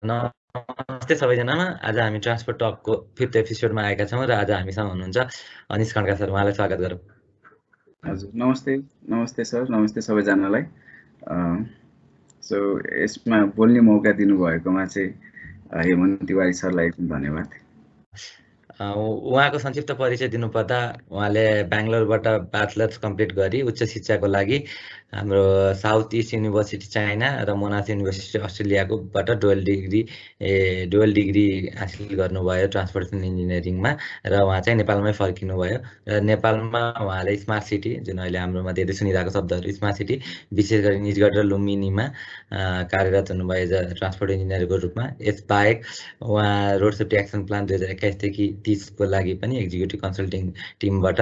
नमस्ते सबैजनामा। आज हामी ट्रान्सपोर्ट टकको 5th एपिसोडमा आएका छौँ र आज हामीसँग हुनुहुन्छ अनिश खड्का सर। उहाँलाई स्वागत गरौँ। हजुर, नमस्ते सर, नमस्ते सबैजनालाई। सो यसमा बोल्ने मौका दिनुभएकोमा चाहिँ हेमन्त तिवारी सरलाई एकदम धन्यवाद। उहाँको संक्षिप्त परिचय दिनुपर्दा उहाँले बेङ्गलोरबाट ब्याचलर्स कम्प्लिट गरी उच्च शिक्षाको लागि हाम्रो साउथ इस्ट युनिभर्सिटी चाइना र मोनास युनिभर्सिटी अस्ट्रेलियाकोबाट डुअल डिग्री हासिल गर्नुभयो ट्रान्सपोर्टेसन इन्जिनियरिङमा र उहाँ चाहिँ नेपालमै फर्किनुभयो र नेपालमा उहाँले स्मार्ट सिटी, जुन अहिले हाम्रोमा धेरै सुनिरहेको शब्दहरू स्मार्ट सिटी, विशेष गरी निजगढ र लुम्बिनीमा कार्यरत हुनुभयो एज अ ट्रान्सपोर्ट इन्जिनियरको रूपमा। यसबाहेक उहाँ रोड सेफ्टी एक्सन प्लान 2021देखि 30को लागि पनि एक्जिक्युटिभ कन्सल्टिङ टिमबाट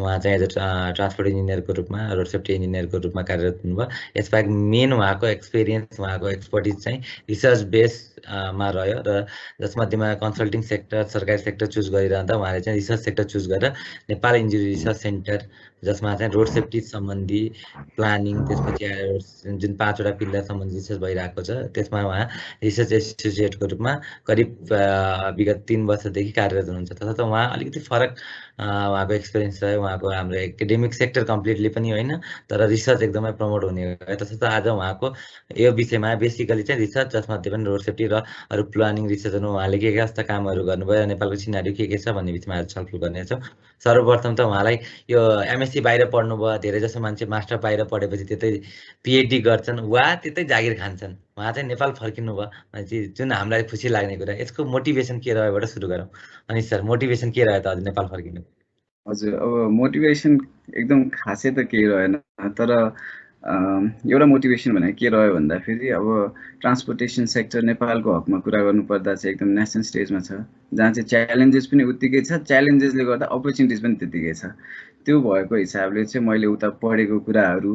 उहाँ चाहिँ एज अ ट्रान्सपोर्ट इन्जिनियरको रूपमा, रोड सेफ्टी इन्जिनियरको रूपमा कार्यरत हुनुभयो। यसबाहेक मेन उहाँको एक्सपिरियन्स, उहाँको एक्सपर्टिज चाहिँ रिसर्च बेसमा रह्यो र जसमध्येमा कन्सल्टिङ सेक्टर, सरकारी सेक्टर चुज गरिरहँदा उहाँले चाहिँ रिसर्च सेक्टर चुज गरेर नेपाल इन्जुरी रिसर्च सेन्टर, जसमा चाहिँ रोड सेफ्टी सम्बन्धी प्लानिङ, त्यसपछि जुन 5वटा पिल्लर सम्बन्धी रिसर्च भइरहेको छ, त्यसमा उहाँ रिसर्च एसोसिएटको रूपमा करिब विगत 3 वर्षदेखि कार्यरत हुनुहुन्छ। तसर्थ उहाँ अलिकति फरक उहाँको एक्सपिरियन्स रह्यो। उहाँको हाम्रो एकाडेमिक सेक्टर कम्प्लिटली पनि होइन, तर रिसर्च एकदमै प्रमोट हुने भयो। तसर्थ आज उहाँको यो विषयमा बेसिकली चाहिँ रिसर्च, जसमध्ये पनि रोड सेफ्टी र अरू प्लानिङ रिसर्चहरू उहाँले के कस्ता कामहरू गर्नुभयो, नेपालको सिनारी के छ भन्ने विषयमा आज छलफल गर्नेछौँ। सर्वप्रथम त उहाँलाई यो एमएससी बाहिर पढ्नुभयो, धेरै जसो मान्छे मास्टर बाहिर पढेपछि त्यतै पिएचडी गर्छन् वा त्यतै जागिर खान्छन्। उहाँ चाहिँ नेपाल फर्किनुभयो, जुन हामीलाई खुसी लाग्ने कुरा। यसको मोटिभेसन के रह्योबाट सुरु गरौँ। अनि सर, मोटिभेसन के रह्यो त आज नेपाल फर्किनु? हजुर, अब मोटिभेसन एकदम खासै त केही रहेन, तर एउटा मोटिभेसन भनेको के रह्यो भन्दाखेरि अब ट्रान्सपोर्टेसन सेक्टर नेपालको हकमा कुरा गर्नुपर्दा चाहिँ एकदम नेसनल स्टेजमा छ, जहाँ चाहिँ च्यालेन्जेस पनि उत्तिकै छ, च्यालेन्जेसले गर्दा अपर्च्युनिटिज पनि त्यतिकै छ। त्यो भएको हिसाबले चाहिँ मैले उता पढेको कुराहरू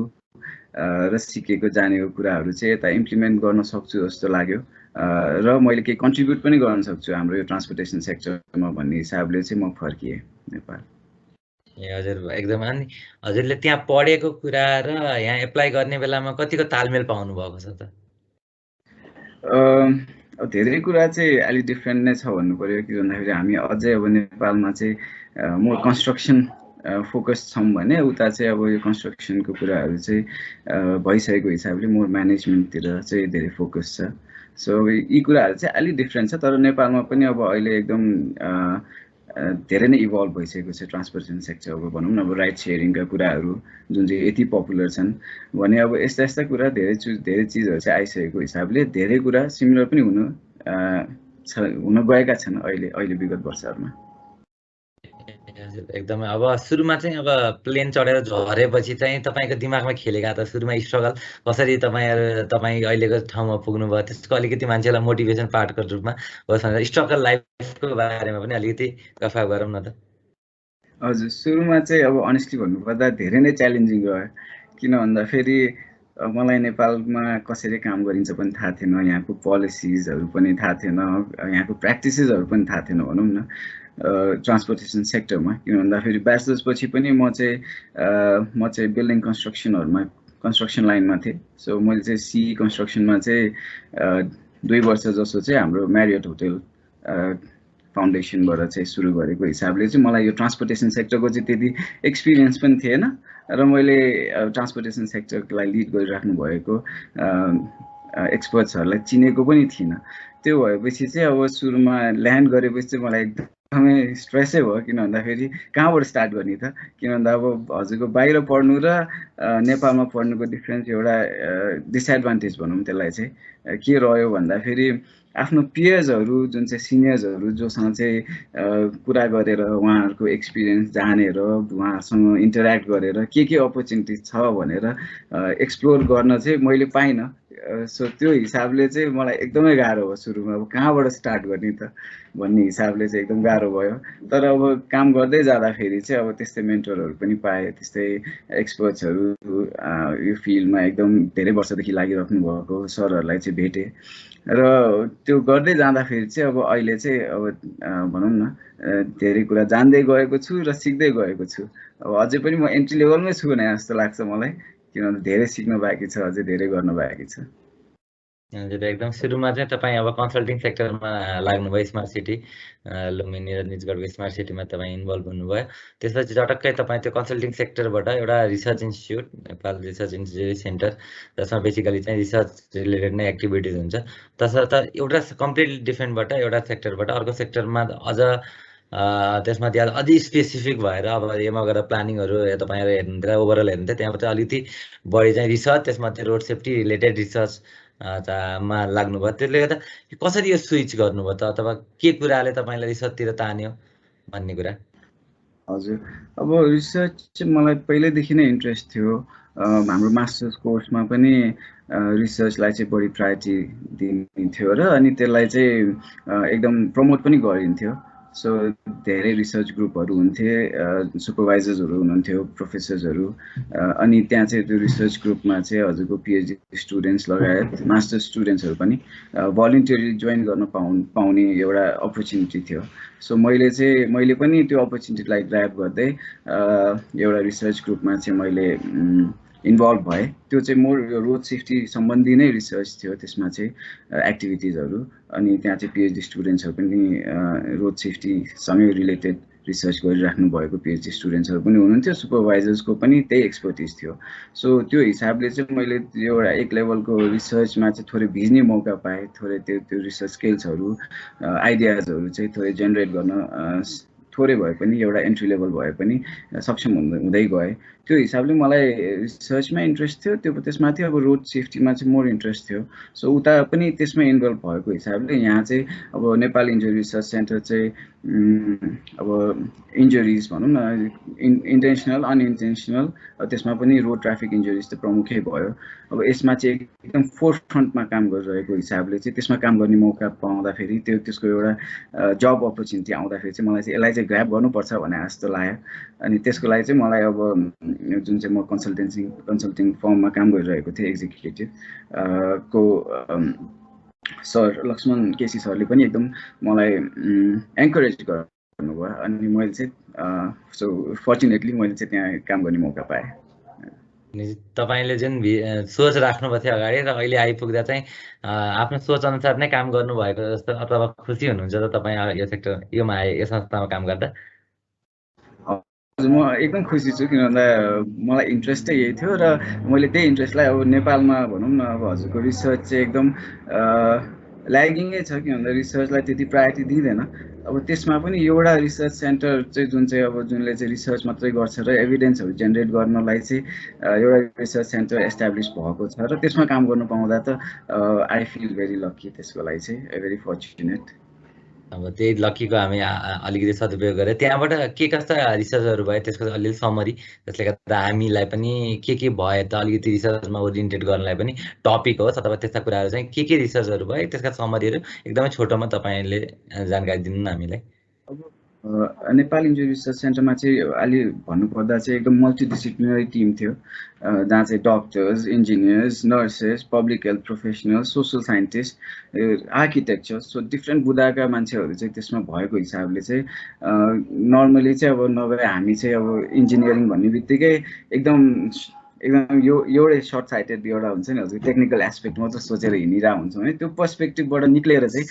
र सिकेको जानेको कुराहरू चाहिँ यता इम्प्लिमेन्ट गर्न सक्छु जस्तो लाग्यो र मैले केही कन्ट्रिब्युट पनि गर्न सक्छु हाम्रो यो ट्रान्सपोर्टेसन सेक्टरमा भन्ने हिसाबले चाहिँ म फर्किएँ नेपाल। ए हजुर, एकदम। अनि हजुरले त्यहाँ पढेको कुरा र यहाँ एप्लाई गर्ने बेलामा कतिको तालमेल पाउनु भएको छ त? अब धेरै कुरा चाहिँ अलिक डिफ्रेन्ट नै छ भन्नु पर्यो, कि भन्दाखेरि हामी अझै अब नेपालमा चाहिँ मोर कन्स्ट्रक्सन फोकस छौँ भने उता चाहिँ अब यो कन्स्ट्रक्सनको कुराहरू चाहिँ भइसकेको हिसाबले मोर म्यानेजमेन्टतिर चाहिँ धेरै फोकस छ। सो यी कुराहरू चाहिँ अलिक डिफ्रेन्ट छ, तर नेपालमा पनि अब अहिले एकदम धेरै नै इभल्भ भइसकेको छ ट्रान्सपोर्टेसन सेक्टर। अब भनौँ न, अब राइड सेयरिङका कुराहरू जुन चाहिँ यति पपुलर छन् भने अब यस्ता यस्ता कुरा धेरै चिजहरू चाहिँ आइसकेको हिसाबले धेरै कुरा सिमिलर पनि हुन गएका छन् अहिले विगत वर्षहरूमा। एकदमै। अब सुरुमा चाहिँ अब प्लेन चढेर झरेपछि चाहिँ तपाईँको दिमागमा खेलेका त सुरुमा स्ट्रगल कसरी तपाईँ अहिलेको ठाउँमा पुग्नुभयो, त्यसको अलिकति मान्छेलाई मोटिभेसन पार्टको रूपमा होस् भनेर स्ट्रगल लाइफको बारेमा पनि अलिकति गफा गरौँ न त। हजुर, सुरुमा चाहिँ अब अनेस्टली भन्नुपर्दा धेरै नै च्यालेन्जिङ रह्यो, किन भन्दाखेरि मलाई नेपालमा कसरी काम गरिन्छ पनि थाहा थिएन, यहाँको पोलिसिजहरू पनि थाहा थिएन, यहाँको प्र्याक्टिसेसहरू पनि थाहा थिएन भनौँ न ट्रान्सपोर्टेसन सेक्टरमा। किन भन्दाखेरि ब्याचलर्स पछि पनि म चाहिँ बिल्डिङ कन्स्ट्रक्सन लाइनमा थिएँ। सो मैले चाहिँ सिई कन्स्ट्रक्सनमा चाहिँ 2 वर्ष जसो चाहिँ हाम्रो म्यारियट होटेल फाउन्डेसनबाट चाहिँ सुरु गरेको हिसाबले चाहिँ मलाई यो ट्रान्सपोर्टेसन सेक्टरको चाहिँ त्यति एक्सपिरियन्स पनि थिएन र मैले ट्रान्सपोर्टेसन सेक्टरलाई लिड गरिराख्नु भएको एक्सपर्ट्सहरूलाई चिनेको पनि थिइनँ। त्यो भएपछि चाहिँ अब सुरुमा ल्यान्ड गरेपछि चाहिँ मलाई एकदमै स्ट्रेसै भयो, किन भन्दाखेरि कहाँबाट स्टार्ट गर्ने त। किन भन्दा अब हजुरको बाहिर पढ्नु र नेपालमा पढ्नुको डिफ्रेन्स एउटा डिसएडभान्टेज भनौँ त्यसलाई चाहिँ के रह्यो भन्दाखेरि आफ्नो पियर्सहरू जुन चाहिँ सिनियर्सहरू जोसँग चाहिँ कुरा गरेर उहाँहरूको एक्सपिरियन्स जानेर उहाँहरूसँग इन्टरेक्ट गरेर के अपर्च्युनिटी छ भनेर एक्सप्लोर गर्न चाहिँ मैले पाइनँ। सो त्यो हिसाबले चाहिँ मलाई एकदमै गाह्रो भयो सुरुमा, अब कहाँबाट स्टार्ट गर्ने त भन्ने हिसाबले चाहिँ एकदम गाह्रो भयो। तर अब काम गर्दै जाँदाखेरि चाहिँ अब त्यस्तै मेन्टरहरू पनि पाएँ, त्यस्तै एक्सपर्ट्सहरू यो फिल्डमा एकदम धेरै वर्षदेखि लागिराख्नु भएको सरहरूलाई चाहिँ भेटेँ र त्यो गर्दै जाँदाखेरि चाहिँ अब अहिले चाहिँ अब भनौँ न धेरै कुरा जान्दै गएको छु र सिक्दै गएको छु। अब अझै पनि म एन्ट्री लेभलमै छु भने जस्तो लाग्छ मलाई, किनभने धेरै सिक्न बाँकी छ, अझै धेरै गर्न बाँकी छ। हजुर एकदम सुरुमा चाहिँ तपाईँ अब कन्सल्टिङ सेक्टरमा लाग्नुभयो स्मार्ट सिटी लुम्बिनी र निजगढको स्मार्ट सिटीमा तपाईँ इन्भल्भ हुनुभयो त्यसपछि चटक्कै तपाईँ त्यो कन्सल्टिङ सेक्टरबाट एउटा research institute Nepal research institute centre जसमा बेसिकली चाहिँ रिसर्च रिलेटेड नै एक्टिभिटिज हुन्छ तसर्थ एउटा कम्प्लिटली डिफ्रेन्टबाट एउटा सेक्टरबाट अर्को सेक्टरमा अझ त्यसमाथि अझै स्पेसिफिक भएर अब यसमा गएर प्लानिङहरू तपाईँहरू हेर्नुहुन्थ्यो ओभरअल हेर्नुहुन्थ्यो त्यहाँ चाहिँ अलिकति बढी चाहिँ रिसर्च त्यसमा चाहिँ रोड सेफ्टी रिलेटेड रिसर्च मा लाग्नुभयो त्यसले गर्दा कसरी यो स्विच गर्नुभयो त अथवा के कुराले तपाईँलाई रिसर्चतिर तान्यो भन्ने कुरा हजुर अब रिसर्च चाहिँ मलाई पहिल्यैदेखि नै इन्ट्रेस्ट थियो हाम्रो मास्टर्स कोर्समा पनि रिसर्चलाई चाहिँ बढी प्रायोरिटी दिइन्थ्यो र अनि त्यसलाई चाहिँ एकदम प्रमोट पनि गरिन्थ्यो सो धेरै रिसर्च ग्रुपहरू हुन्थे सुपरभाइजर्सहरू हुनुहुन्थ्यो प्रोफेसर्सहरू अनि त्यहाँ चाहिँ त्यो रिसर्च ग्रुपमा चाहिँ हजुरको पिएचडी स्टुडेन्ट्स लगायत मास्टर्स स्टुडेन्ट्सहरू पनि भलिन्टियरली जोइन गर्न पाउने एउटा अपर्च्युनिटी थियो सो मैले पनि त्यो अपर्च्युनिटीलाई ग्र्याब गर्दै एउटा रिसर्च ग्रुपमा चाहिँ मैले इन्भल्भ भएँ त्यो चाहिँ मोर रोड सेफ्टी सम्बन्धी नै रिसर्च थियो त्यसमा चाहिँ एक्टिभिटिजहरू अनि त्यहाँ चाहिँ पिएचडी स्टुडेन्ट्सहरू पनि रोड सेफ्टीसँगै रिलेटेड रिसर्च गरिराख्नु भएको पिएचडी स्टुडेन्ट्सहरू पनि हुनुहुन्थ्यो सुपरभाइजर्सको पनि त्यही एक्सपर्टिज थियो सो त्यो हिसाबले चाहिँ मैले एउटा एक लेभलको रिसर्चमा चाहिँ थोरै भिज्ने मौका पाएँ थोरै त्यो रिसर्च स्किल्सहरू आइडियाजहरू चाहिँ थोरै जेनेरेट गर्न थोरै भए पनि एउटा एन्ट्री लेभल भए पनि सक्षम हुँदै गएँ त्यो हिसाबले मलाई रिसर्चमा इन्ट्रेस्ट थियो त्यसमाथि अब रोड सेफ्टीमा चाहिँ मोर इन्ट्रेस्ट थियो सो उता पनि त्यसमा इन्भल्भ भएको हिसाबले यहाँ चाहिँ अब नेपाल इन्जुरी रिसर्च सेन्टर चाहिँ अब इन्जुरिज भनौँ न इन्टेन्सनल अनइन्टेन्सनल त्यसमा पनि रोड ट्राफिक इन्जुरिज त प्रमुखै भयो अब यसमा चाहिँ एकदम फोर फ्रन्टमा काम गरिरहेको हिसाबले चाहिँ त्यसमा काम गर्ने मौका पाउँदाखेरि त्यसको एउटा जब अपर्च्युनिटी आउँदाखेरि चाहिँ मलाई चाहिँ यसलाई चाहिँ ग्र्याब गर्नुपर्छ भने जस्तो लाग्यो अनि त्यसको लागि चाहिँ मलाई अब जुन चाहिँ म कन्सल्टिङ फर्ममा काम गरिरहेको थिएँ एक्जिक्युटिभ को सर लक्ष्मण केसी सरले पनि एकदम मलाई एन्करेज गर्नुभयो अनि मैले चाहिँ सो फर्चुनेटली मैले चाहिँ त्यहाँ काम गर्ने मौका पाएँ तपाईँले जुन सोच राख्नुभएको थियो अगाडि र अहिले आइपुग्दा चाहिँ आफ्नो सोच अनुसार नै काम गर्नुभएको जस्तो अथवा खुसी हुनुहुन्छ त तपाईँ यो सेक्टर योमा आए यो संस्थामा काम गर्दा म एकदम खुसी छु किन भन्दा मलाई इन्ट्रेस्टै यही थियो र मैले त्यही इन्ट्रेस्टलाई अब नेपालमा भनौँ न अब हजुरको रिसर्च चाहिँ एकदम ल्यागिङै छ किन भन्दा रिसर्चलाई त्यति प्रायोरिटी दिँदैन अब त्यसमा पनि एउटा रिसर्च सेन्टर चाहिँ जुनले चाहिँ रिसर्च मात्रै गर्छ र एभिडेन्सहरू जेनेरेट गर्नलाई चाहिँ एउटा रिसर्च सेन्टर एस्टाब्लिस भएको छ र त्यसमा काम गर्नु पाउँदा त आई फिल भेरी लकी त्यसको लागि चाहिँ भेरी फर्चुनेट अब त्यही लकीको हामी अलिकति सदुपयोग गरेँ त्यहाँबाट के कस्ता रिसर्चहरू भयो त्यसको अलिअलि समरी जसले गर्दा हामीलाई पनि के भयो त अलिकति रिसर्चमा ओरिएन्टेड गर्नलाई पनि टपिक होस् अथवा त्यस्ता कुराहरू चाहिँ के रिसर्चहरू भयो त्यसका समरीहरू एकदमै छोटोमा तपाईँले जानकारी दिनु न हामीलाई नेपाल इन्जुरी रिसर्च सेन्टरमा चाहिँ अलि भन्नुपर्दा चाहिँ एकदम मल्टिडिसिप्लिनरी टिम थियो जहाँ चाहिँ doctors engineers nurses public health professional social scientist architecture so different बुदाका मान्छेहरू चाहिँ त्यसमा भएको हिसाबले चाहिँ नर्मली चाहिँ अब नभए हामी चाहिँ अब इन्जिनियरिङ भन्ने बित्तिकै एकदम एउटै सर्ट साइटेड एउटा हुन्छ नि हजुर टेक्निकल एस्पेक्ट मात्र सोचेर हिँडिरहेको हुन्छौँ है त्यो पर्सपेक्टिभबाट निक्लेर चाहिँ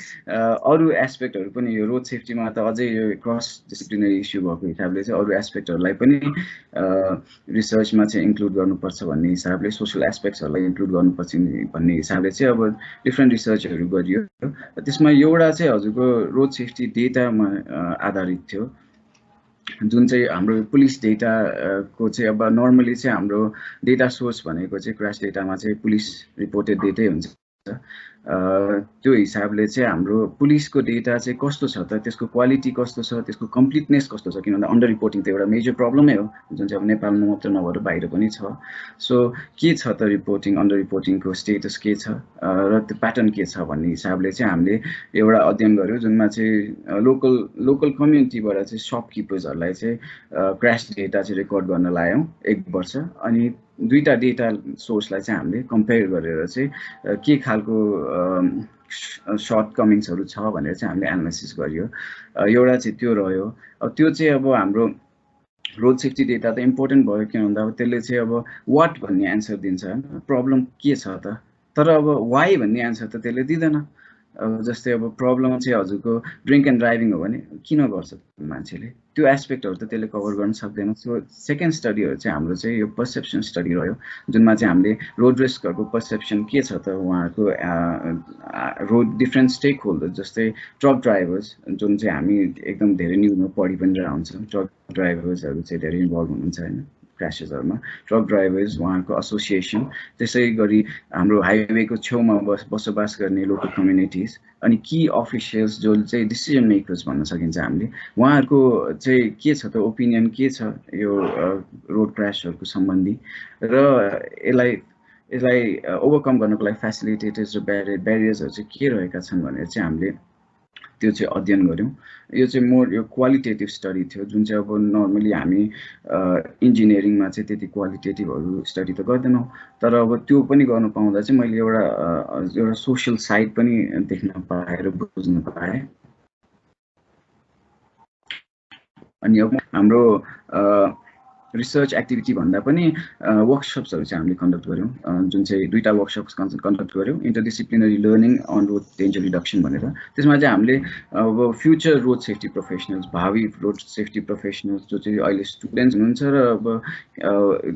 अरू एस्पेक्टहरू पनि यो रोड सेफ्टीमा त अझै यो क्रस डिसिप्लिनरी इस्यु भएको हिसाबले चाहिँ अरू एस्पेक्टहरूलाई पनि रिसर्चमा चाहिँ इन्क्लुड गर्नुपर्छ भन्ने हिसाबले सोसल एस्पेक्ट्सहरूलाई इन्क्लुड गर्नुपर्छ भन्ने हिसाबले चाहिँ अब डिफ्रेन्ट रिसर्चहरू गरियो त्यसमा एउटा चाहिँ हजुरको रोड सेफ्टी डेटामा आधारित थियो जुन चाहिँ हाम्रो पुलिस डेटाको चाहिँ अब नर्मली चाहिँ हाम्रो डेटा सोर्स भनेको चाहिँ क्रास डेटामा चाहिँ पुलिस रिपोर्टेड डेटै हुन्छ त्यो हिसाबले चाहिँ हाम्रो पुलिसको डेटा चाहिँ कस्तो छ त त्यसको क्वालिटी कस्तो छ त्यसको कम्प्लिटनेस कस्तो छ किन भन्दा अन्डर रिपोर्टिङ त एउटा मेजर प्रब्लमै हो जुन चाहिँ अब नेपालमा मात्र नभएर बाहिर पनि छ सो के छ त रिपोर्टिङ अन्डर रिपोर्टिङको स्टेटस के छ र त्यो प्याटर्न के छ भन्ने हिसाबले चाहिँ हामीले एउटा अध्ययन गर्यो जुनमा चाहिँ लोकल कम्युनिटीबाट चाहिँ सपकिपर्सहरूलाई चाहिँ क्रास डेटा चाहिँ रेकर्ड गर्न लायौँ 1 वर्ष अनि दुईटा डेटा सोर्सलाई चाहिँ हामीले कम्पेयर गरेर चाहिँ के खालको सर्टकमिङ्सहरू छ भनेर चाहिँ हामीले एनालाइसिस गरियो एउटा चाहिँ त्यो रह्यो अब त्यो चाहिँ अब हाम्रो रोड सेफ्टी डेटा त इम्पोर्टेन्ट भयो किन भन्दा अब त्यसले चाहिँ अब वाट भन्ने एन्सर दिन्छ प्रब्लम के छ त तर अब वाइ भन्ने एन्सर त त्यसले दिँदैन। अब जस्तै अब प्रब्लम चाहिँ हजुरको ड्रिङ्क एन्ड ड्राइभिङ हो भने किन गर्छ मान्छेले, त्यो एस्पेक्टहरू त त्यसले कभर गर्न सक्दैन। सो सेकेन्ड स्टडीहरू चाहिँ हाम्रो चाहिँ यो पर्सेप्सन स्टडी रह्यो, जुनमा चाहिँ हामीले रोड रिस्कहरूको पर्सेप्सन के छ त उहाँहरूको, रोड डिफ्रेन्ट स्टेक होल्डर जस्तै ट्रक ड्राइभर्स, जुन चाहिँ हामी एकदम धेरै न्युजमा पढि पनि रहन्छौँ, ट्रक ड्राइभर्सहरू चाहिँ धेरै इन्भल्भ हुनुहुन्छ होइन क्रासेसहरूमा। ट्रक ड्राइभर्स उहाँको एसोसिएसन, त्यसै गरी हाम्रो हाइवेको छेउमा बसोबास गर्ने लोकल कम्युनिटिज, अनि की अफिसियल्स जो चाहिँ डिसिजन मेकर्स भन्न सकिन्छ हामीले, उहाँहरूको चाहिँ के छ त ओपिनियन के छ यो रोड क्रासहरूको सम्बन्धी, र यसलाई ओभरकम गर्नको लागि फेसिलिटेटर्स र ब्यारियर्सहरू चाहिँ के रहेका छन् भनेर चाहिँ हामीले त्यो चाहिँ अध्ययन गऱ्यौँ। यो चाहिँ मोर यो क्वालिटेटिभ स्टडी थियो, जुन चाहिँ अब नर्मली हामी इन्जिनियरिङमा चाहिँ त्यति क्वालिटेटिभहरू स्टडी त गर्दैनौँ, तर अब त्यो पनि गर्नु पाउँदा चाहिँ मैले एउटा सोसल साइड पनि देख्न पाएँ र बुझ्न पाएँ। अनि अब हाम्रो रिसर्च एक्टिभिटी भन्दा पनि वर्कसप्सहरू चाहिँ हामीले कन्डक्ट गऱ्यौँ, जुन चाहिँ 2टा वर्कसप्स कन्डक्ट गऱ्यौँ, interdisciplinary learning on road danger reduction भनेर। त्यसमा चाहिँ हामीले अब फ्युचर रोड सेफ्टी प्रोफेसनल्स, भावी रोड सेफ्टी प्रोफेसनल्स जो चाहिँ अहिले स्टुडेन्ट्स हुनुहुन्छ र अब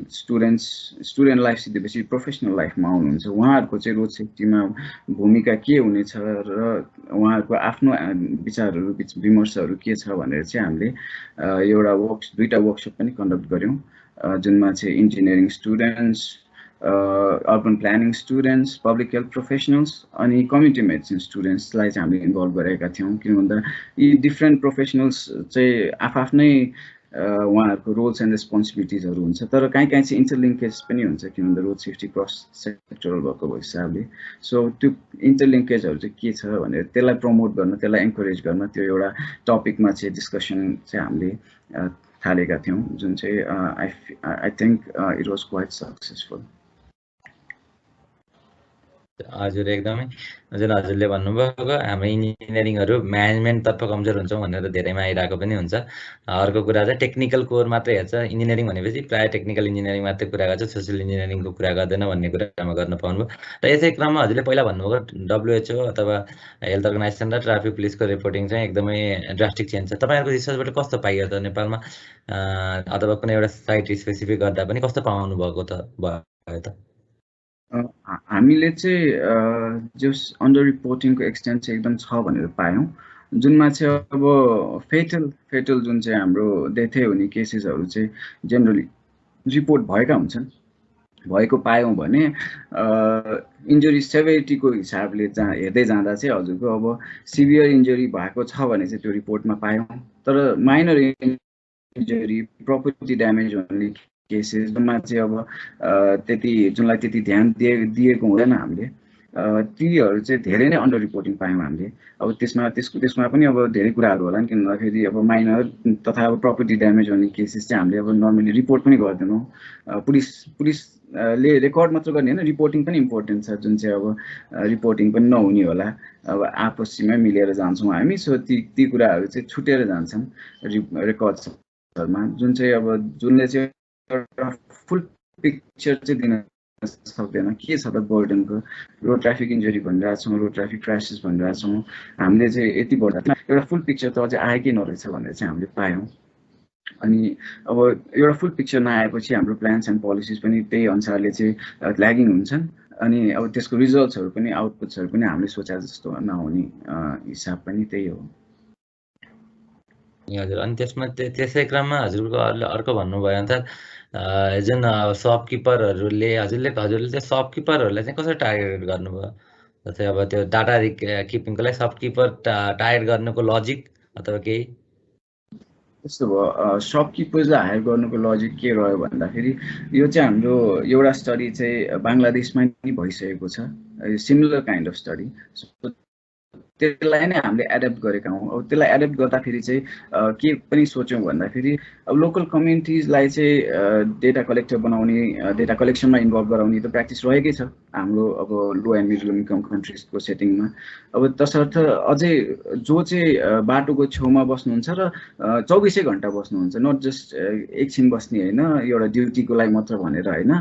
स्टुडेन्ट लाइफ सिधेपछि प्रोफेसनल लाइफमा आउनुहुन्छ, उहाँहरूको चाहिँ रोड सेफ्टीमा भूमिका के हुनेछ र उहाँहरूको आफ्नो विचारहरू विमर्शहरू के छ भनेर चाहिँ हामीले एउटा 2टा वर्कसप पनि कन्डक्ट गऱ्यौँ, जुनमा चाहिँ engineering students, urban planning students, public health professionals अनि कम्युनिटी मेडिसिन स्टुडेन्ट्सलाई चाहिँ हामीले इन्भल्भ गरेका थियौँ। किन भन्दा यी डिफ्रेन्ट प्रोफेसनल्स चाहिँ आफ्नै उहाँहरूको रोल्स एन्ड रेस्पोन्सिबिलिटिजहरू हुन्छ, तर कहीँ चाहिँ इन्टरलिङ्केज पनि हुन्छ, किन भन्दा रोड सेफ्टी क्रस सेक्टरल भएको हिसाबले। सो त्यो इन्टरलिङ्केजहरू चाहिँ के छ भनेर त्यसलाई प्रमोट गर्न, त्यसलाई इन्करेज गर्न, त्यो एउटा टपिकमा चाहिँ डिस्कसन चाहिँ हामीले थालेका थियौँ, जुन चाहिँ I think it was quite successful. हजुर एकदमै, हजुर हजुरले भन्नुभयो हाम्रो इन्जिनियरिङहरू म्यानेजमेन्टतर्फ कमजोर हुन्छौँ भनेर धेरैमा आइरहेको पनि हुन्छ। अर्को कुरा चाहिँ टेक्निकल कोर मात्रै हेर्छ, इन्जिनियरिङ भनेपछि प्रायः टेक्निकल इन्जिनियरिङ मात्रै कुरा गर्छ, सोसियल इन्जिनियरिङको कुरा गर्दैन भन्ने कुरामा गर्न पाउनुभयो। र यसै क्रममा हजुरले पहिला भन्नुभयो WHO अथवा हेल्थ अर्गनाइजेसन र ट्राफिक पुलिसको रिपोर्टिङ चाहिँ एकदमै ड्रास्टिक चेन्ज छ। तपाईँहरूको रिसर्चबाट कस्तो पाइयो त नेपालमा, अथवा कुनै एउटा साइट स्पेसिफिक गर्दा पनि कस्तो पाउनु भएको त भयो त? हामीले चाहिँ जस अन्डर रिपोर्टिङको एक्सटेन्ट चाहिँ एकदम छ भनेर पायौँ, जुनमा चाहिँ अब फेटल जुन चाहिँ हाम्रो डेथै हुने केसेसहरू चाहिँ जेनरली रिपोर्ट भएका हुन्छन्, भएको पायौँ भने इन्जुरी सेभरिटीको हिसाबले हेर्दै जाँदा चाहिँ हजुरको अब सिभियर इन्जुरी भएको छ भने चाहिँ त्यो रिपोर्टमा पायौँ, तर माइनर इन्जुरी प्रपर्टी ड्यामेज भन्ने केसेस जुनमा चाहिँ अब जुनलाई त्यति ध्यान दिएको हुँदैन हामीले, तीहरू चाहिँ धेरै नै अन्डर रिपोर्टिङ पायौँ हामीले। अब त्यसमा पनि अब धेरै कुराहरू होला नि, किन भन्दाखेरि अब माइनर तथा अब प्रपर्टी ड्यामेज भन्ने केसेस चाहिँ हामीले अब नर्मली रिपोर्ट पनि गर्दैनौँ। पुलिसले रेकर्ड मात्र गर्ने होइन, रिपोर्टिङ पनि इम्पोर्टेन्ट छ, जुन चाहिँ अब रिपोर्टिङ पनि नहुने होला, अब आपसीमै मिलेर जान्छौँ हामी। सो ती कुराहरू चाहिँ छुटेर जान्छन् रेकर्ड्सहरूमा, जुन चाहिँ अब जुनले चाहिँ एउटा फुल पिक्चर चाहिँ दिन सक्दैन के छ त बर्डनको। रोड ट्राफिक इन्जुरी भनिरहेको छौँ, रोड ट्राफिक क्रासेस भनिरहेको छौँ, हामीले चाहिँ यति बढ्दा एउटा फुल पिक्चर त अझै आएकै नरहेछ भनेर चाहिँ हामीले पायौँ। अनि अब एउटा फुल पिक्चर नआएपछि हाम्रो प्लान्स एन्ड पोलिसिज पनि त्यही अनुसारले चाहिँ ल्यागिङ हुन्छन्, अनि अब त्यसको रिजल्ट्सहरू पनि आउटपुट्सहरू पनि हामीले सोचे जस्तो नहुने हिसाब पनि त्यही हो। हजुर, अनि त्यसै क्रममा हजुरको अर्को भन्नुभयो अन्त जुन सपकिपरहरूले हजुरले चाहिँ सपकिपरहरूलाई चाहिँ कसरी टार्गेट गर्नुभयो? जस्तै अब त्यो डाटा किपिङको लागि सपकिपर टार्गेट गर्नुको लजिक अथवा केही त्यस्तो भयो। सपकिपर्सलाई हायर गर्नुको लजिक के रह्यो भन्दाखेरि यो चाहिँ हाम्रो एउटा स्टडी चाहिँ बङ्गलादेशमा नि भइसकेको छ, सिमिलर काइन्ड अफ स्टडी। त्यसलाई नै हामीले एडप्ट गरेका हौँ। अब त्यसलाई एडप्ट गर्दाखेरि चाहिँ के पनि सोच्यौँ भन्दाखेरि अब लोकल कम्युनिटिजलाई चाहिँ डेटा कलेक्टर बनाउने, डेटा कलेक्सनमा इन्भल्भ गराउने त प्र्याक्टिस रहेकै छ हाम्रो अब लो एन्ड मिडल इन्कम कन्ट्रिजको सेटिङमा। अब तसर्थ अझै जो चाहिँ बाटोको छेउमा बस्नुहुन्छ र 24 घन्टा बस्नुहुन्छ, नट जस्ट एकछिन बस्ने होइन, एउटा ड्युटीको लागि मात्र भनेर होइन,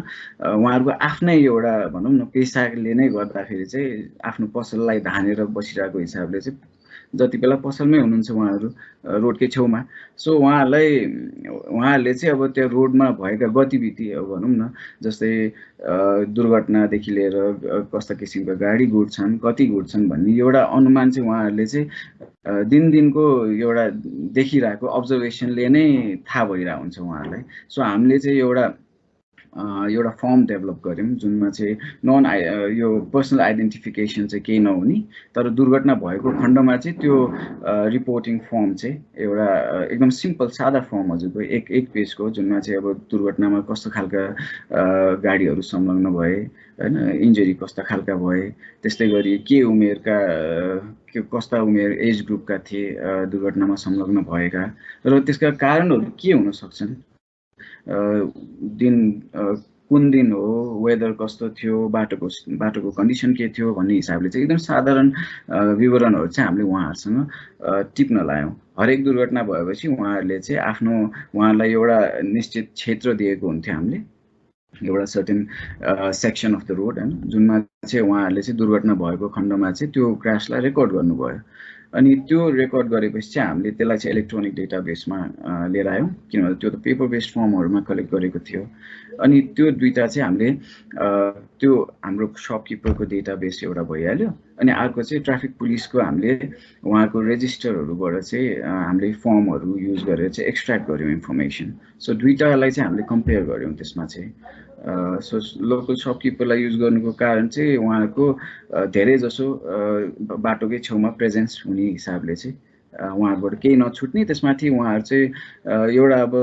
उहाँहरूको आफ्नै एउटा भनौँ न पेसाले नै गर्दाखेरि चाहिँ आफ्नो पसललाई धानेर बसिरहेको हिसाबले चाहिँ जति बेला पसलमै हुनुहुन्छ उहाँहरू रोडकै छेउमा। सो उहाँहरूले चाहिँ अब त्यो रोडमा भएका गतिविधि अब भनौँ न जस्तै दुर्घटनादेखि लिएर कस्ता किसिमका गाडी गुड्छन्, कति गुड्छन् भन्ने एउटा अनुमान चाहिँ उहाँहरूले चाहिँ दिनको एउटा देखिरहेको अब्जर्भेसनले नै थाहा भइरहेको हुन्छ उहाँहरूलाई। सो हामीले चाहिँ एउटा फर्म डेभलप गऱ्यौँ जुनमा चाहिँ यो पर्सनल आइडेन्टिफिकेसन चाहिँ केही नहुने, तर दुर्घटना भएको खण्डमा चाहिँ त्यो रिपोर्टिङ फर्म चाहिँ एउटा एकदम सिम्पल सादा फर्म हजुरको एक पेजको, जुनमा चाहिँ अब दुर्घटनामा कस्तो खालका गाडीहरू संलग्न भए होइन, इन्जुरी कस्ता खालका भए, त्यस्तै गरी के उमेरका कस्ता उमेर एज ग्रुपका थिए दुर्घटनामा संलग्न भएका, र त्यसका कारणहरू के हुन सक्छन्, कुन दिन हो, वेदर कस्तो थियो, बाटोको कन्डिसन के थियो भन्ने हिसाबले चाहिँ एकदम साधारण विवरणहरू चाहिँ हामीले उहाँहरूसँग टिप्न लायौँ। हरेक दुर्घटना भएपछि उहाँहरूले चाहिँ उहाँहरूलाई एउटा निश्चित क्षेत्र दिएको हुन्थ्यो हामीले, एउटा certain section of the road होइन, जुनमा चाहिँ उहाँहरूले चाहिँ दुर्घटना भएको खण्डमा चाहिँ त्यो क्रासलाई रेकर्ड गर्नुभयो। अनि त्यो रेकर्ड गरेपछि चाहिँ हामीले त्यसलाई चाहिँ इलेक्ट्रोनिक डेटाबेसमा लिएर आयौँ, किनभने त्यो त पेपर बेस्ड फर्महरूमा कलेक्ट गरेको थियो। अनि त्यो दुईटा चाहिँ हामीले त्यो हाम्रो सपकिपरको डेटाबेस एउटा भइहाल्यो, अनि अर्को चाहिँ ट्राफिक पुलिसको हामीले उहाँको रेजिस्टरहरूबाट चाहिँ हामीले फर्महरू युज गरेर चाहिँ एक्सट्र्याक्ट गऱ्यौँ इन्फर्मेसन। सो दुईटालाई चाहिँ हामीले कम्पेयर गऱ्यौँ त्यसमा चाहिँ। सो लोकल सपकिपरलाई युज गर्नुको कारण चाहिँ उहाँको धेरै जसो बाटोकै छेउमा प्रेजेन्स हुने हिसाबले चाहिँ उहाँहरूबाट केही नछुट्ने, त्यसमाथि उहाँहरू चाहिँ एउटा अब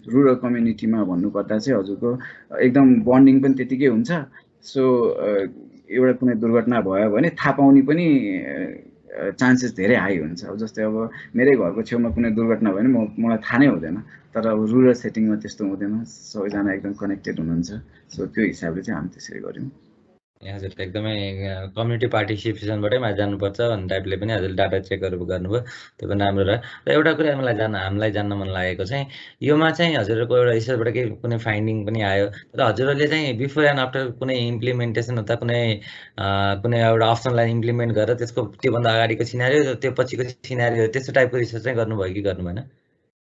रुरल कम्युनिटीमा भन्नुपर्दा चाहिँ हजुरको एकदम बन्डिङ पनि त्यतिकै हुन्छ। सो एउटा कुनै दुर्घटना भयो भने थाहा पाउने पनि चान्सेस धेरै हाई हुन्छ। अब जस्तै अब मेरै घरको छेउमा कुनै दुर्घटना भयो भने मलाई थाहा नै हुँदैन, तर अब रुरल सेटिङमा त्यस्तो हुँदैन, सबैजना एकदम कनेक्टेड हुनुहुन्छ। सो त्यो हिसाबले चाहिँ हामी त्यसरी गऱ्यौँ। हजुर एकदमै कम्युनिटी पार्टिसिपेसनबाटै माथि जानुपर्छ भन्ने टाइपले पनि हजुरले डाटा चेकहरू गर्नुभयो, त्यो पनि राम्रो रह्यो। र एउटा कुरा हामीलाई जान्न मन लागेको चाहिँ योमा चाहिँ हजुरहरूको एउटा रिसर्चबाट केही कुनै फाइन्डिङ पनि आयो, तर हजुरहरूले चाहिँ बिफोर एन्ड आफ्टर कुनै इम्प्लिमेन्टेसन अथवा कुनै एउटा अप्सनलाई इम्प्लिमेन्ट गरेर त्यसको त्योभन्दा अगाडिको सिनारियो त्यो पछिको सिनारियो त्यस्तो टाइपको रिसर्च चाहिँ गर्नुभयो कि गर्नु भएन?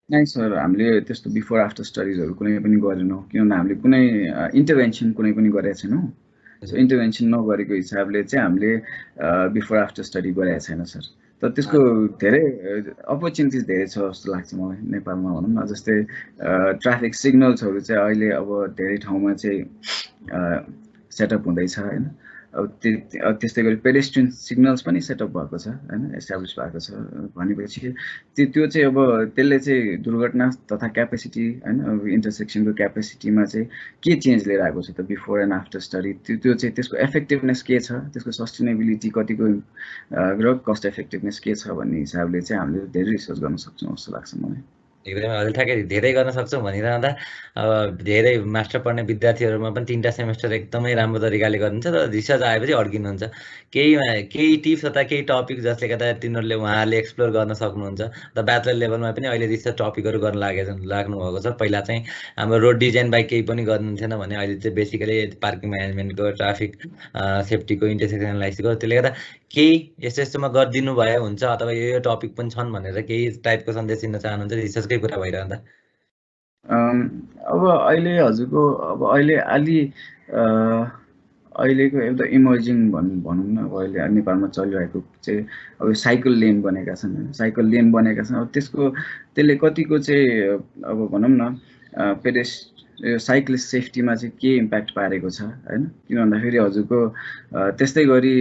नै सर, हामीले त्यस्तो बिफोर आफ्टर स्टडिजहरू कुनै पनि गरेनौँ, किनभने हामीले कुनै इन्टरभेन्सन कुनै पनि गरेका छैनौँ। इन्टरभेन्सन नगरेको हिसाबले चाहिँ हामीले बिफोर आफ्टर स्टडी गरेका छैन सर। तर त्यसको धेरै अपर्च्युनिटिज धेरै छ जस्तो लाग्छ मलाई नेपालमा भनौँ न। जस्तै ट्राफिक सिग्नल्सहरू चाहिँ अहिले अब धेरै ठाउँमा चाहिँ सेटअप हुँदैछ होइन। अब त्यस्तै गरी पेडेस्ट्रियन सिग्नल्स पनि सेटअप भएको छ होइन, एस्टाब्लिस भएको छ भनेपछि त्यो चाहिँ अब त्यसले चाहिँ दुर्घटना तथा क्यापेसिटी होइन, अब इन्टरसेक्सनको क्यापेसिटीमा चाहिँ के चेन्ज लिएर आएको छ त बिफोर एन्ड आफ्टर स्टडी, त्यो चाहिँ त्यसको इफेक्टिभनेस के छ, त्यसको सस्टेनेबिलिटी कतिको र कस्ट इफेक्टिभनेस के छ भन्ने हिसाबले चाहिँ हामीले धेरै रिसर्च गर्न सक्छौँ जस्तो लाग्छ मलाई। एकदमै हजुर ठ्याक्कै धेरै गर्न सक्छौँ भनिरहँदा अब धेरै मास्टर पढ्ने विद्यार्थीहरूमा पनि 3टा सेमेस्टर एकदमै राम्रो तरिकाले गर्नुहुन्छ, र रिसर्च आएपछि अड्किनुहुन्छ। केही टिप्स अथवा केही टपिक जसले गर्दा तिनीहरूले उहाँहरूले एक्सप्लोर गर्न सक्नुहुन्छ। र ब्याचलर लेभलमा पनि अहिले रिसर्च टपिकहरू गर्न लाग्नु भएको छ। पहिला चाहिँ हाम्रो रोड डिजाइन बाहेक केही पनि गर्नुहुन्थेन भने अहिले चाहिँ बेसिकली पार्किङ म्यानेजमेन्टको, ट्राफिक सेफ्टीको, इन्टरसेक्सन एनालाइसिसको, त्यसले गर्दा केही यस्तोमा गरिदिनु भए हुन्छ अथवा यो टपिक पनि छन् भनेर केही टाइपको सन्देश दिन चाहनुहुन्छ रिसर्चकै कुरा भइरहँदा? अब अहिले हजुरको अब अहिलेको एउटा इमर्जिङ भनौँ न, अब अहिले नेपालमा चलिरहेको चाहिँ अब साइकल लेन बनेका छन्। अब त्यसले कतिको चाहिँ अब भनौँ न साइक्लिस्ट सेफ्टीमा चाहिँ के इम्प्याक्ट पारेको छ होइन। किन भन्दाखेरि हजुरको त्यस्तै गरी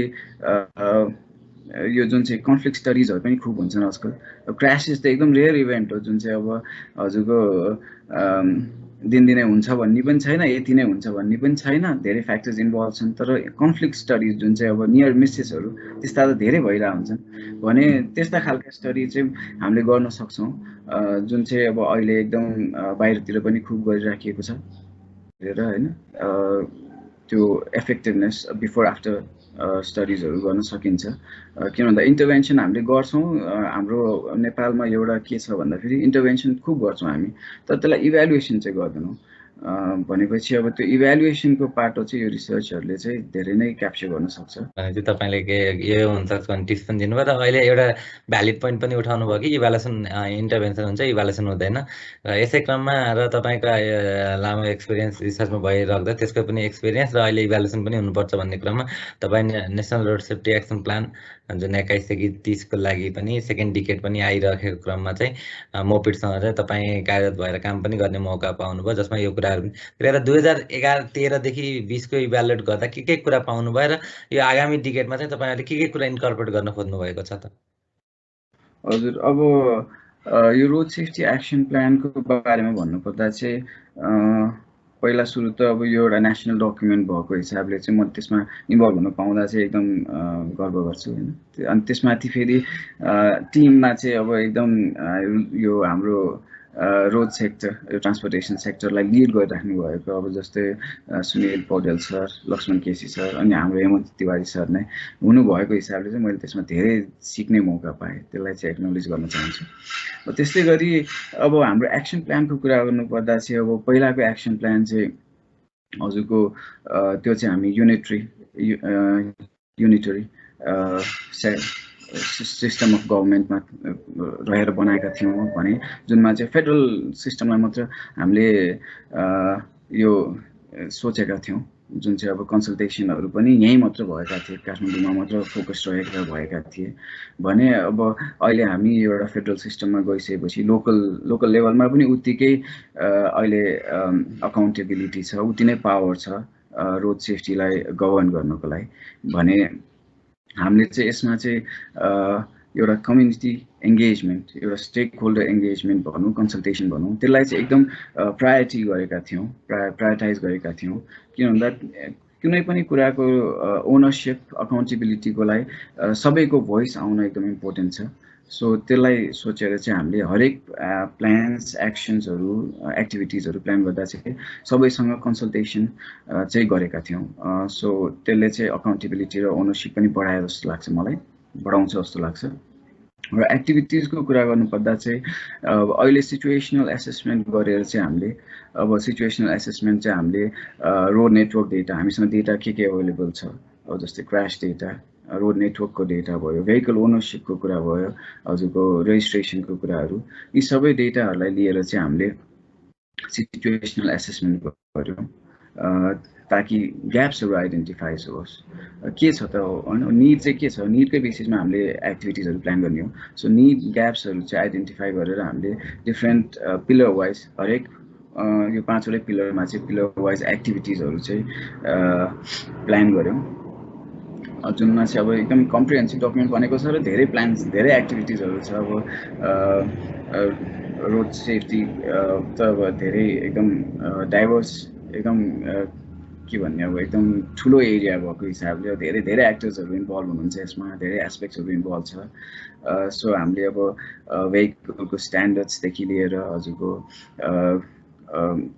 यो जुन चाहिँ कन्फ्लिक्ट स्टडिजहरू पनि खुब हुन्छन् आजकल। क्रासेस त एकदम रेयर इभेन्ट हो, जुन चाहिँ अब हजुरको दिनदिनै हुन्छ भन्ने पनि छैन, यति नै हुन्छ भन्ने पनि छैन, धेरै फ्याक्टर्स इन्भल्भ छन्। तर कन्फ्लिक्ट स्टडिज जुन चाहिँ अब नियर मिसेसहरू त्यस्ता त धेरै भइरहेको हुन्छन् भने त्यस्ता खालका स्टडी चाहिँ हामीले गर्न सक्छौँ, जुन चाहिँ अब अहिले एकदम बाहिरतिर पनि खुब गरिराखिएको छ हेरेर होइन। त्यो इफेक्टिभनेस बिफोर आफ्टर स्टडिजहरू गर्न सकिन्छ। किन भन्दा इन्टरभेन्सन हामीले गर्छौँ, हाम्रो नेपालमा एउटा के छ भन्दाखेरि इन्टरभेन्सन खुब गर्छौँ हामी, तर त्यसलाई इभ्यालुएसन चाहिँ गर्दैनौँ। भनेपछि अब त्यो इभ्यालुएसनको पाटो चाहिँ यो रिसर्चहरूले चाहिँ धेरै नै क्याप्चर गर्न सक्छ। भनेपछि तपाईँले के यो हुनसक्छ भने टिप्स पनि दिनुभयो र अहिले एउटा भ्यालिड पोइन्ट पनि उठाउनु भयो कि इभ्यालुएसन इन्टरभेन्सन हुन्छ, इभ्यालुएसन हुँदैन। र यसै क्रममा र तपाईँको लामो एक्सपिरियन्स रिसर्चमा भइराख्दा त्यसको पनि एक्सपिरियन्स र अहिले इभ्यालुएसन पनि हुनुपर्छ भन्ने क्रममा तपाईँ national road safety action plan जुन 21देखि 30को लागि पनि सेकेन्ड डिकेड पनि आइरहेको क्रममा चाहिँ मोपिडसँग चाहिँ तपाईँ कार्यरत भएर काम पनि गर्ने मौका पाउनुभयो, जसमा यो कुराहरू पनि 2011-13देखि 20को इभ्यालुएट गर्दा के कुरा पाउनुभयो र यो आगामी डिकेडमा चाहिँ तपाईँहरूले के कुरा इन्कर्पोरेट गर्न खोज्नु भएको छ त? हजुर, अब यो रोड सेफ्टी एक्सन प्लानको बारेमा भन्नुपर्दा चाहिँ पहिला सुरु त अब यो एउटा नेसनल डकुमेन्ट भएको हिसाबले चाहिँ म त्यसमा इन्भल्भ हुन पाउँदा चाहिँ एकदम गर्व गर्छु होइन। अनि त्यसमाथि फेरि टिममा चाहिँ अब एकदम यो हाम्रो रोड सेक्टर, यो ट्रान्सपोर्टेसन सेक्टरलाई लिड गरिराख्नु भएको अब जस्तै सुनिल पौडेल सर, लक्ष्मण केसी सर अनि हाम्रो हेमन्त तिवारी सर नै हुनुभएको हिसाबले चाहिँ मैले त्यसमा धेरै सिक्ने मौका पाएँ, त्यसलाई चाहिँ एक्नोलेज गर्न चाहन्छु। त्यस्तै गरी अब हाम्रो एक्सन प्लानको कुरा गर्नुपर्दा चाहिँ अब पहिलाको एक्सन प्लान चाहिँ हजुरको त्यो चाहिँ हामी युनिटरी सिस्टम अफ गभर्मेन्टमा रहेर बनाएका थियौँ भने जुनमा चाहिँ फेडरल सिस्टमलाई मात्र हामीले यो सोचेका थियौँ, जुन चाहिँ अब कन्सल्टेसनहरू पनि यहीँ मात्र भएका थिए, काठमाडौँमा मात्र फोकस रहेका भएका थिए भने अब अहिले हामी एउटा फेडरल सिस्टममा गइसकेपछि लोकल लेभलमा पनि उत्तिकै अहिले अकाउन्टेबिलिटी छ, उति नै पावर छ रोड सेफ्टीलाई गभर्न गर्नको लागि भने हामीले चाहिँ यसमा चाहिँ एउटा कम्युनिटी एङ्गेजमेन्ट, एउटा स्टेक होल्डर एङ्गेजमेन्ट भनौँ, कन्सल्टेसन भनौँ, त्यसलाई चाहिँ एकदम प्रायोरिटी गरेका थियौँ, प्रायोरिटाइज गरेका थियौँ। किन भन्दा कुनै पनि कुराको ओनरसिप अकाउन्टेबिलिटीको लागि सबैको भोइस आउन एकदम इम्पोर्टेन्ट छ। सो त्यसलाई सोचेर चाहिँ हामीले हरेक प्लान्स, एक्सन्सहरू, एक्टिभिटिजहरू प्लान गर्दा चाहिँ सबैसँग कन्सल्टेसन चाहिँ गरेका थियौँ। सो त्यसले चाहिँ अकाउन्टेबिलिटी र ओनरसिप पनि बढायो जस्तो लाग्छ, मलाई बढाउँछ जस्तो लाग्छ। र एक्टिभिटिजको कुरा गर्नुपर्दा चाहिँ अहिले सिचुएसनल एसेसमेन्ट गरेर चाहिँ हामीले अब सिचुएसनल एसेसमेन्ट चाहिँ हामीले रोड नेटवर्क डेटा, हामीसँग डेटा के अवेलेबल छ, अब जस्तै क्रास डेटा, रोड नेटवर्कको डेटा भयो, भेहिकल ओनरसिपको कुरा भयो, हजुरको रेजिस्ट्रेसनको कुराहरू, यी सबै डेटाहरूलाई लिएर चाहिँ हामीले सिचुएसनल एसेसमेन्ट गऱ्यौँ ताकि ग्याप्सहरू आइडेन्टिफाइज होस्। के छ त होइन, निड चाहिँ के छ, निडकै बेसिसमा हामीले एक्टिभिटिजहरू प्लान गर्ने हो। सो निड ग्याप्सहरू चाहिँ आइडेन्टिफाई गरेर हामीले डिफ्रेन्ट पिलर वाइज हरेक यो 5वटै पिलरमा चाहिँ पिलर वाइज एक्टिभिटिजहरू चाहिँ प्लान गऱ्यौँ, जुनमा चाहिँ अब एकदम कम्प्रिहेन्सिभ डकुमेन्ट बनेको छ र धेरै प्लान्स, धेरै एक्टिभिटिजहरू छ। अब रोड सेफ्टी त अब धेरै एकदम डाइभर्स, एकदम के भन्ने अब एकदम ठुलो एरिया भएको हिसाबले धेरै धेरै एक्टर्सहरू इन्भल्भ हुनुहुन्छ यसमा, धेरै एस्पेक्ट्सहरू इन्भल्भ छ। सो हामीले अब भेहिकलको स्ट्यान्डर्ड्सदेखि लिएर हजुरको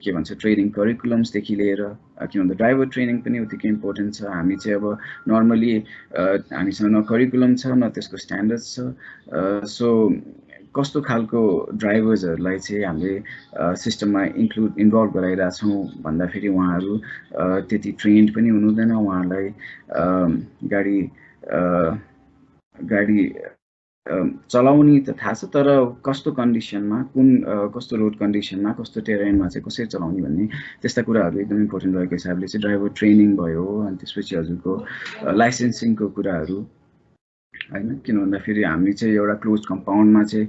के भन्छ ट्रेनिङ करिकुलम्सदेखि लिएर, के भन्छ ड्राइभर ट्रेनिङ पनि उत्तिकै इम्पोर्टेन्ट छ। हामी चाहिँ अब नर्मली हामीसँग न करिकुलम छ न त्यसको स्ट्यान्डर्ड्स छ। सो कस्तो खालको ड्राइभर्सहरूलाई चाहिँ हामीले सिस्टममा इन्भल्भ गराइरहेछौँ भन्दाखेरि उहाँहरू त्यति ट्रेन्ड पनि हुनुहुँदैन, उहाँहरूलाई गाडी चलाउने त थाहा छ तर कस्तो कन्डिसनमा, कुन कस्तो रोड कन्डिसनमा, कस्तो टेरेनमा चाहिँ कसरी चलाउने भन्ने त्यस्ता कुराहरू एकदम इम्पोर्टेन्ट रहेको हिसाबले चाहिँ ड्राइभर ट्रेनिङ भयो। अनि त्यसपछि हजुरको लाइसेन्सिङको कुराहरू होइन, किन भन्दाखेरि हामी चाहिँ एउटा क्लोज कम्पाउन्डमा चाहिँ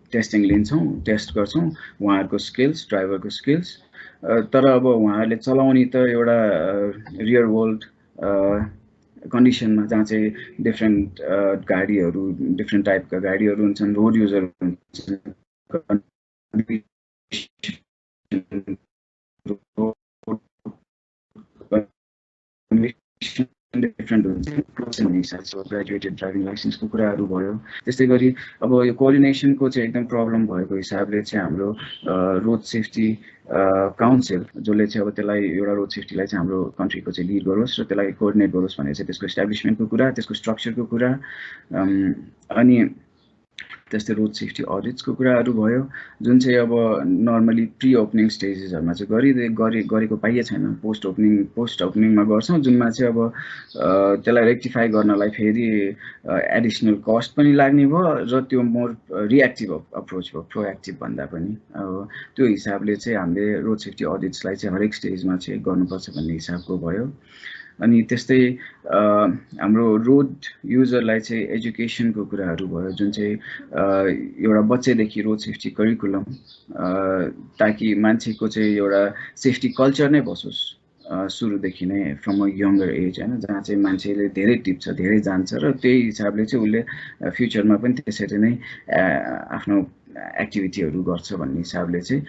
टेस्टिङ लिन्छौँ, टेस्ट गर्छौँ उहाँहरूको स्किल्स, ड्राइभरको स्किल्स, तर अब उहाँहरूले चलाउने त एउटा रियल वर्ल्ड कन्डिसनमा जहाँ चाहिँ डिफ्रेन्ट गाडीहरू, डिफ्रेन्ट टाइपका गाडीहरू हुन्छन्, रोड युजर हुन्छन्, डिफ्रेन्ट हुन्छ भन्ने हिसाबले ग्रेजुएटेड ड्राइभिङ लाइसेन्सको कुराहरू भयो। त्यस्तै गरी अब यो कोअर्डिनेसनको चाहिँ एकदम प्रब्लम भएको हिसाबले चाहिँ हाम्रो रोड सेफ्टी काउन्सिल जसले चाहिँ अब त्यसलाई एउटा रोड सेफ्टीलाई चाहिँ हाम्रो कन्ट्रीको चाहिँ लिड गरोस् र त्यसलाई कोअर्डिनेट गरोस् भनेर चाहिँ त्यसको इस्टाब्लिसमेन्टको कुरा, त्यसको स्ट्रक्चरको कुरा, अनि त्यस्तै रोड सेफ्टी अडिट्सको कुराहरू भयो, जुन चाहिँ अब नर्मली प्री ओपनिङ स्टेजेसहरूमा चाहिँ गरेको पाइए छैन। पोस्ट ओपनिङमा गर्छौँ, जुनमा चाहिँ अब त्यसलाई रेक्टिफाई गर्नलाई फेरि एडिसनल कस्ट पनि लाग्ने भयो र त्यो मोर रिएक्टिभ अप्रोच भयो, प्रोएक्टिभ भन्दा पनि। अब त्यो हिसाबले चाहिँ हामीले रोड सेफ्टी अडिट्सलाई चाहिँ हरेक स्टेजमा चाहिँ गर्नुपर्छ भन्ने हिसाबको भयो। अनि त्यस्तै हाम्रो रोड युजरलाई चाहिँ एजुकेसनको कुराहरू भयो, जुन चाहिँ एउटा बच्चैदेखि रोड सेफ्टी करिकुलम, ताकि मान्छेको चाहिँ एउटा सेफ्टी कल्चर नै बसोस् सुरुदेखि नै फ्रम अ यङ्गर एज, होइन, जहाँ चाहिँ मान्छेले धेरै टिप्छ, धेरै जान्छ र त्यही हिसाबले चाहिँ उसले फ्युचरमा पनि त्यसरी नै आफ्नो एक्टिभिटीहरू गर्छ भन्ने हिसाबले चाहिँ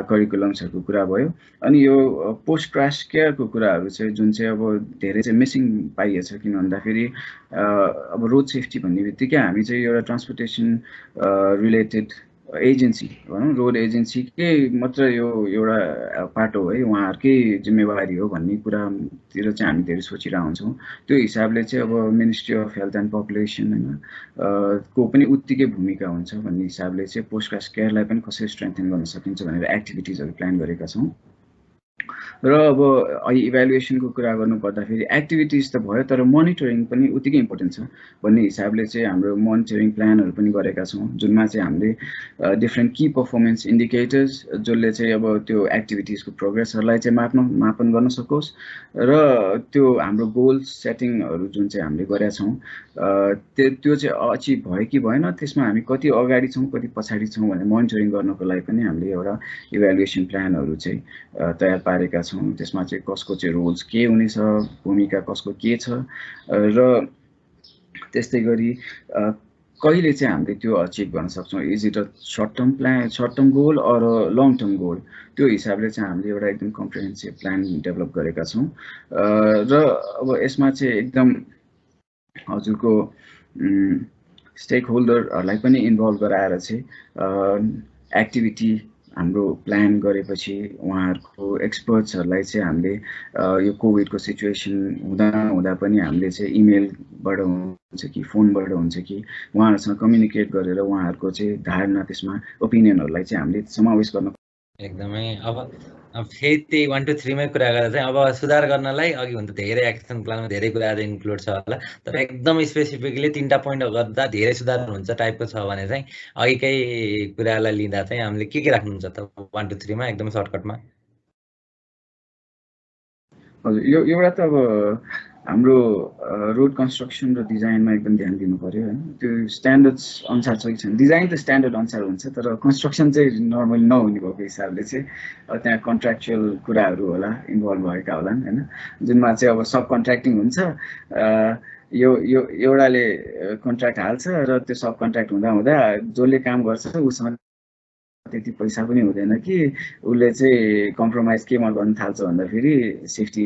करिकुलम्सहरूको कुरा भयो। अनि यो पोस्ट क्रास केयरको कुराहरू चाहिँ जुन चाहिँ अब धेरै चाहिँ मिसिङ पाइएछ, किन भन्दाखेरि अब रोड सेफ्टी भन्ने बित्तिकै हामी चाहिँ एउटा ट्रान्सपोर्टेसन रिलेटेड एजेन्सी भनौँ, रोड एजेन्सीकै मात्र यो एउटा पार्ट हो है, उहाँहरूकै जिम्मेवारी हो भन्ने कुरातिर चाहिँ हामी धेरै सोचिरहेको हुन्छौँ। त्यो हिसाबले चाहिँ अब ministry of health and population, होइन, को पनि उत्तिकै भूमिका हुन्छ भन्ने हिसाबले चाहिँ पोस्ट क्रास केयरलाई पनि कसरी स्ट्रेन्थेन गर्न सकिन्छ भनेर एक्टिभिटिजहरू प्लान गरेका छौँ। र अब अहिले इभ्यालुएसनको कुरा गर्नु पर्दाखेरि एक्टिभिटिज त भयो, तर मोनिटरिङ पनि उत्तिकै इम्पोर्टेन्ट छ भन्ने हिसाबले चाहिँ हाम्रो मोनिटरिङ प्लानहरू पनि गरेका छौँ, जुनमा चाहिँ हामीले डिफ्रेन्ट की पर्फर्मेन्स इन्डिकेटर्स जसले चाहिँ अब त्यो एक्टिभिटिजको प्रोग्रेसहरूलाई चाहिँ मापन गर्न सकोस् र त्यो हाम्रो गोल सेटिङहरू जुन चाहिँ हामीले गरेका छौँ त्यो चाहिँ अचिभ भयो कि भएन, त्यसमा हामी कति अगाडि छौँ कति पछाडि छौँ भनेर मोनिटरिङ गर्नको लागि पनि हामीले एउटा इभ्यालुएसन प्लानहरू चाहिँ तयार पारेका छौँ। त्यसमा चाहिँ कसको चाहिँ रोल्स के हुनेछ, भूमिका कसको के छ, र त्यस्तै गरी कहिले चाहिँ हामीले त्यो अचिभ गर्न सक्छौँ, is it a short term goal or long term goal, त्यो हिसाबले चाहिँ हामीले एउटा एकदम कम्प्रिहेन्सिभ प्लान डेभलप गरेका छौँ। र अब यसमा चाहिँ एकदम हजुरको स्टेक होल्डरहरूलाई पनि इन्भल्भ गराएर चाहिँ एक्टिभिटी हाम्रो प्लान गरेपछि उहाँहरूको एक्सपर्ट्सहरूलाई चाहिँ हामीले यो कोभिडको सिचुएसन हुँदा पनि हामीले चाहिँ इमेलबाट हुन्छ कि फोनबाट हुन्छ कि उहाँहरूसँग कम्युनिकेट गरेर उहाँहरूको चाहिँ धारणा, त्यसमा ओपिनियनहरूलाई चाहिँ हामीले समावेश गर्न एकदमै। अब फेरि त्यही 1 to 3 मै कुरा गर्दा चाहिँ अब सुधार गर्नलाई अघि हुन्छ धेरै एक्सन प्लानमा धेरै कुराहरू इन्क्लुड छ होला, तर एकदम स्पेसिफिकली 3टा पोइन्ट गर्दा धेरै सुधार हुन्छ टाइपको छ भने चाहिँ अघिकै कुरालाई लिँदा चाहिँ हामीले के राख्नुहुन्छ त 1 to 3 मा एकदमै सर्टकटमा? हजुर, यो एउटा त अब हाम्रो रोड कन्स्ट्रक्सन र डिजाइनमा एकदम ध्यान दिनु पर्यो, होइन, त्यो स्ट्यान्डर्ड्स अनुसार छ कि छैन। डिजाइन त स्ट्यान्डर्ड अनुसार हुन्छ, तर कन्स्ट्रक्सन चाहिँ नर्मली नहुने भएको हिसाबले चाहिँ त्यहाँ कन्ट्र्याक्चुअल कुराहरू होला इन्भल्भ भएका होलान्, होइन, जुनमा चाहिँ अब सब कन्ट्र्याक्टिङ हुन्छ। यो एउटाले कन्ट्र्याक्ट हाल्छ र त्यो सब कन्ट्र्याक्ट हुँदा जसले काम गर्छ उसँग त्यति पैसा पनि हुँदैन कि उसले चाहिँ कम्प्रोमाइज केमा गर्न थाल्छ भन्दाखेरि सेफ्टी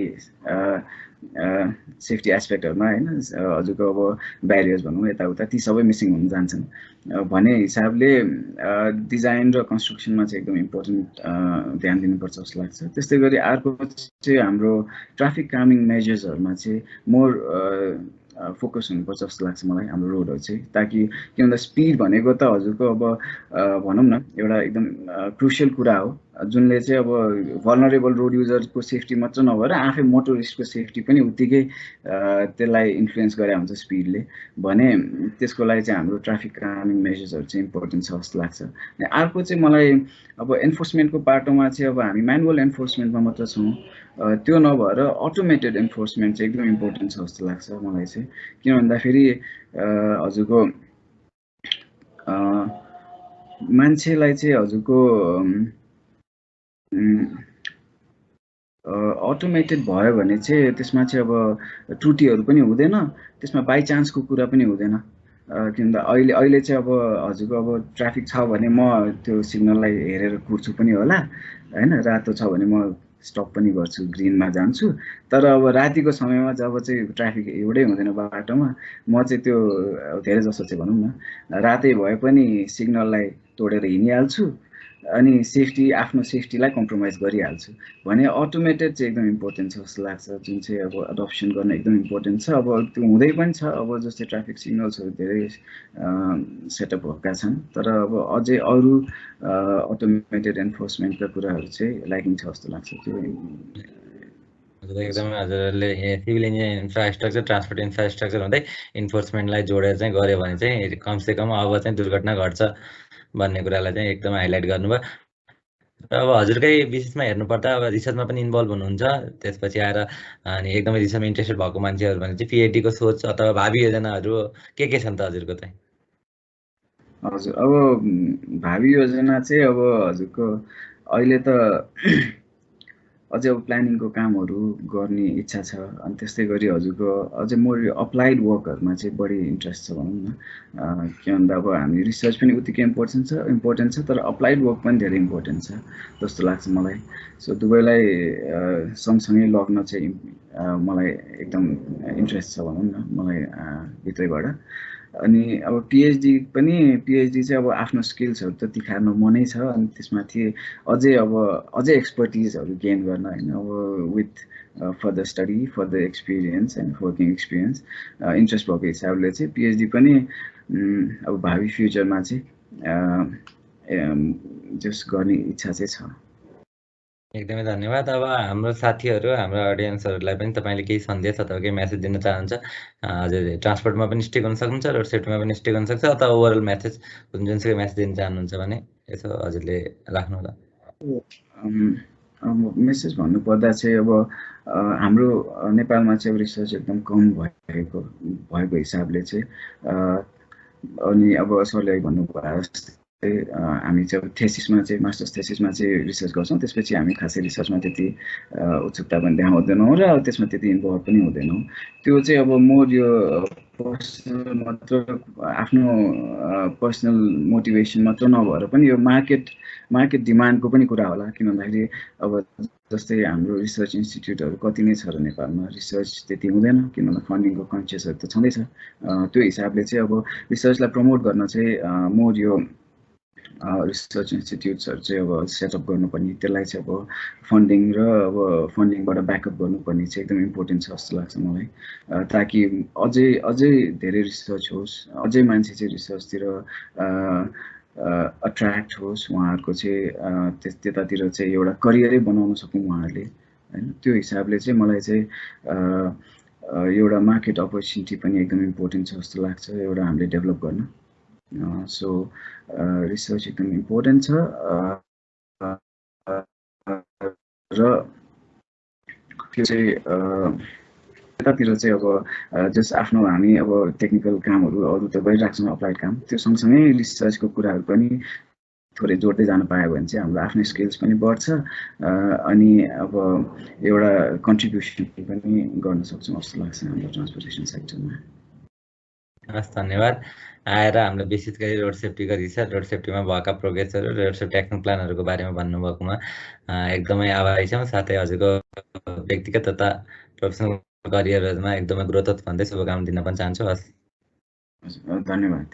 एस्पेक्टहरूमा, होइन, हजुरको अब ब्यारियर्स भनौँ यताउता ती सबै मिसिङ हुन जान्छन् भन्ने हिसाबले डिजाइन र कन्स्ट्रक्सनमा चाहिँ एकदम इम्पोर्टेन्ट ध्यान दिनुपर्छ जस्तो लाग्छ। त्यस्तै गरी अर्को चाहिँ हाम्रो ट्राफिक कामिङ मेजर्सहरूमा चाहिँ मोर फोकस हुनुपर्छ जस्तो लाग्छ मलाई हाम्रो रोडहरू चाहिँ, ताकि के भन्दा स्पिड भनेको त हजुरको अब भनौँ न एउटा एकदम क्रुसियल कुरा हो, जुनले चाहिँ अब भल्नरेबल रोड युजरको सेफ्टी मात्र नभएर आफै मोटरिस्टको सेफ्टी पनि उत्तिकै त्यसलाई इन्फ्लुएन्स गरे हुन्छ स्पिडले भने त्यसको लागि चाहिँ हाम्रो ट्राफिक कामिङ मेजर्सहरू चाहिँ इम्पोर्टेन्ट छ जस्तो लाग्छ। अर्को चाहिँ मलाई अब एन्फोर्समेन्टको पाटोमा चाहिँ अब हामी म्यानुअल एन्फोर्समेन्टमा मात्र छौँ, त्यो नभएर अटोमेटेड एन्फोर्समेन्ट चाहिँ एकदम इम्पोर्टेन्ट छ जस्तो लाग्छ मलाई चाहिँ, किन भन्दाखेरि हजुरको मान्छेलाई चाहिँ हजुरको अटोमेटेड भयो भने चाहिँ त्यसमा चाहिँ अब त्रुटिहरू पनि हुँदैन, त्यसमा बाई चान्सको कुरा पनि हुँदैन, किनभने अहिले चाहिँ अब हजुरको अब ट्राफिक छ भने म त्यो सिग्नललाई हेरेर कुर्छु पनि होला होइन, रातो छ भने म स्टप पनि गर्छु, ग्रिनमा जान्छु। तर अब रातिको समयमा जब चाहिँ ट्राफिक एउटै हुँदैन बाटोमा, म चाहिँ त्यो धेरै जसो चाहिँ भनौँ न रातै भए पनि सिग्नललाई तोडेर हिँडिहाल्छु, अनि आफ्नो सेफ्टीलाई कम्प्रोमाइज गरिहाल्छु भने अटोमेटेड चाहिँ एकदम इम्पोर्टेन्ट छ जस्तो लाग्छ, जुन चाहिँ अब एडप्सन गर्न एकदम इम्पोर्टेन्ट छ। अब त्यो हुँदै पनि छ, अब जस्तै ट्राफिक सिग्नल्सहरू धेरै सेटअप भएका छन्, तर अब अझै अरू अटोमेटेड एन्फोर्समेन्टका कुराहरू चाहिँ ल्याकिङ छ जस्तो लाग्छ। त्यो एकदमै हजुरहरूले civil engineering infrastructure, transport infrastructure हुँदै इन्फोर्समेन्टलाई जोडेर चाहिँ गऱ्यो भने चाहिँ कमसेकम अब चाहिँ दुर्घटना घट्छ भन्ने कुरालाई चाहिँ एकदम हाइलाइट गर्नुभयो। र अब हजुरकै विशेषमा हेर्नुपर्दा अब रिसर्चमा पनि इन्भल्भ हुनुहुन्छ, त्यसपछि आएर अनि एकदमै रिसर्चमा इन्ट्रेस्टेड भएको मान्छेहरू भने चाहिँ पिएचडीको सोच अथवा भावी योजनाहरू के छन् त हजुरको चाहिँ? हजुर, अब भावी योजना चाहिँ अब हजुरको अहिले त अझै अब प्लानिङको कामहरू गर्ने इच्छा छ, अनि त्यस्तै गरी हजुरको अझै मोर अप्लाइड वर्कहरूमा चाहिँ बढी इन्ट्रेस्ट छ भनौँ न। के भन्दा अब हामी रिसर्च पनि उत्तिकै इम्पोर्टेन्ट छ, तर अप्लाइड वर्क पनि धेरै इम्पोर्टेन्ट छ जस्तो लाग्छ मलाई। सो दुवैलाई सँगसँगै लग्न चाहिँ मलाई एकदम इन्ट्रेस्ट छ भनौँ न मलाई भित्रैबाट। अनि अब पिएचडी चाहिँ अब आफ्नो स्किल्सहरू त तिखार्नु मनै छ, अनि त्यसमाथि अझै एक्सपर्टिजहरू गेन गर्न होइन, अब with further study, further experience and working experience interest भएको हिसाबले चाहिँ पिएचडी पनि अब भावी फ्युचरमा चाहिँ जस्ट गर्ने इच्छा चाहिँ छ। एकदमै धन्यवाद। अब हाम्रो साथीहरू, हाम्रो अडियन्सहरूलाई पनि तपाईँले केही सन्देश अथवा केही मेसेज दिन चाहन्छ? हजुर, ट्रान्सपोर्टमा पनि स्टिक हुन सक्नुहुन्छ, रोड सेफ्टीमा पनि स्टिक हुन सक्छ, अथवा ओभरअल मेसेज जुनसुकै मेसेज दिन चाहनुहुन्छ भने यसो हजुरले राख्नु होला। मेसेज भन्नुपर्दा चाहिँ अब हाम्रो नेपालमा चाहिँ रिसर्च एकदम कम भएको हिसाबले चाहिँ अनि अब सरले भन्नुभयो जस्तै हामी चाहिँ थेसिसमा चाहिँ मास्टर्स थेसिसमा चाहिँ रिसर्च गर्छौँ, त्यसपछि हामी खासै रिसर्चमा त्यति उत्सुकता पनि देखाउँदैनौँ र त्यसमा त्यति इन्भल्भ पनि हुँदैनौँ। त्यो चाहिँ अब म यो पर्सनल मात्र आफ्नो पर्सनल मोटिभेसन मात्र नभएर पनि यो मार्केट डिमान्डको पनि कुरा होला। किन भन्दाखेरि अब जस्तै हाम्रो रिसर्च इन्स्टिट्युटहरू कति नै छ र नेपालमा रिसर्च त्यति हुँदैन, किनभने फन्डिङको कन्सियसहरू त छँदैछ। त्यो हिसाबले चाहिँ अब रिसर्चलाई प्रमोट गर्न चाहिँ मोर यो रिसर्च इन्स्टिट्युट्सहरू चाहिँ अब सेटअप गर्नुपर्ने, त्यसलाई चाहिँ अब फन्डिङ र अब फन्डिङबाट ब्याकअप गर्नुपर्ने चाहिँ एकदम इम्पोर्टेन्ट छ जस्तो लाग्छ मलाई, ताकि अझै धेरै रिसर्च होस्, अझै मान्छे चाहिँ रिसर्चतिर अट्र्याक्ट होस्, उहाँहरूको चाहिँ त्यतातिर चाहिँ एउटा करियरै बनाउन सकौँ उहाँहरूले होइन। त्यो हिसाबले चाहिँ मलाई चाहिँ एउटा मार्केट अपर्च्युनिटी पनि एकदम इम्पोर्टेन्ट छ जस्तो लाग्छ एउटा हामीले डेभलप गर्न। सो रिसर्च एकदम इम्पोर्टेन्ट छ र त्यो चाहिँ त्यतातिर चाहिँ अब जस्ट आफ्नो हामी अब टेक्निकल कामहरू अरू त गरिरहेको छौँ, अप्लाइड काम, त्यो सँगसँगै रिसर्चको कुराहरू पनि थोरै जोड्दै जानु पायो भने चाहिँ हाम्रो आफ्नो स्किल्स पनि बढ्छ, अनि अब एउटा कन्ट्रिब्युसन पनि गर्न सक्छौँ जस्तो लाग्छ हाम्रो ट्रान्सपोर्टेसन सेक्टरमा। हस्, धन्यवाद। आएर हाम्रो विशेष गरी रोड सेफ्टीको रिसर्च, रोड सेफ्टीमा भएका प्रोग्रेसहरू, रोड सेफ्टी एक्सन प्लानहरूको बारेमा भन्नुभएकोमा एकदमै आभारी छौँ। साथै हजुरको व्यक्तिगत तथा प्रोफेसनल करियरमा एकदमै ग्रोथ होस् भन्दै शुभकामना दिन पनि चाहन्छु। हस्, धन्यवाद।